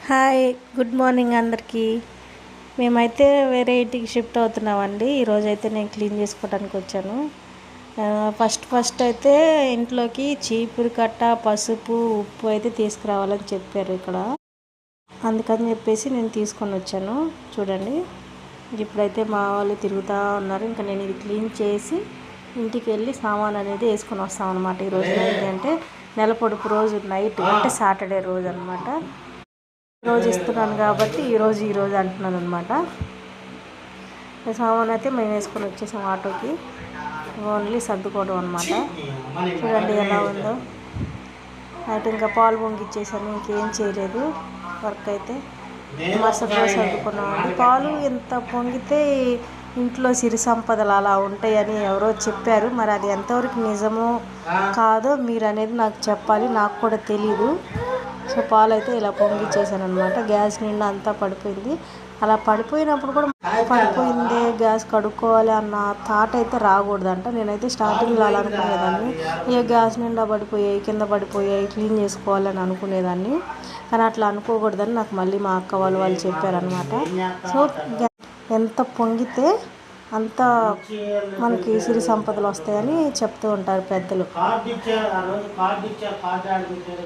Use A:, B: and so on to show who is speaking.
A: Hi, good morning అందరికీ. మేమైతే వేరే ఇంటికి షిఫ్ట్ అవుతున్నామండి. ఈరోజైతే నేను క్లీన్ చేసుకోవడానికి వచ్చాను. ఫస్ట్ అయితే ఇంట్లోకి చీపురు కట్ట, పసుపు, ఉప్పు అయితే తీసుకురావాలని చెప్పారు ఇక్కడ. అందుకని చెప్పేసి నేను తీసుకొని వచ్చాను. చూడండి, ఇప్పుడైతే మా వాళ్ళు తిరుగుతూ ఉన్నారు. ఇంకా నేను ఇది క్లీన్ చేసి ఇంటికి వెళ్ళి సామాన్ అనేది వేసుకొని వస్తాం అనమాట. ఈరోజు నైట్ అంటే నెల పొడుపు రోజు నైట్ అంటే సాటర్డే రోజు అనమాట. రోజు ఇస్తున్నాను కాబట్టి ఈరోజు అంటున్నాను అనమాట. సామాన్ అయితే మేము వేసుకొని వచ్చేసాం ఆటోకి. ఓన్లీ సర్దుకోవడం అనమాట. చూడండి ఎలా ఉందో. అయితే ఇంకా పాలు పొంగిచ్చేసాను, ఇంకేం చేయలేదు వర్క్ అయితే. మరుసటి రోజు సర్దుకున్నామండి. పాలు ఎంత పొంగితే ఇంట్లో సిరి సంపదలు అలా ఉంటాయని ఎవరో చెప్పారు. మరి అది ఎంతవరకు నిజమో కాదో మీరు అనేది నాకు చెప్పాలి, నాకు కూడా తెలీదు. సో పాలు అయితే ఇలా పొంగిచ్చేసాను అనమాట. గ్యాస్ నిండా అంతా పడిపోయింది. అలా పడిపోయినప్పుడు కూడా పడిపోయిందే గ్యాస్ కడుక్కోవాలి అన్న థాట్ అయితే రాకూడదంట. నేనైతే స్టార్టింగ్లో అలా అనుకునేదాన్ని, ఏ గ్యాస్ నిండా పడిపోయాయి, కింద పడిపోయాయి, క్లీన్ చేసుకోవాలని అనుకునేదాన్ని. కానీ అట్లా అనుకోకూడదని నాకు మళ్ళీ మా అక్క వాళ్ళు చెప్పారనమాట. సో ఎంత పొంగితే అంత మనకి సిరి సంపదలు వస్తాయని చెప్తూ ఉంటారు పెద్దలు.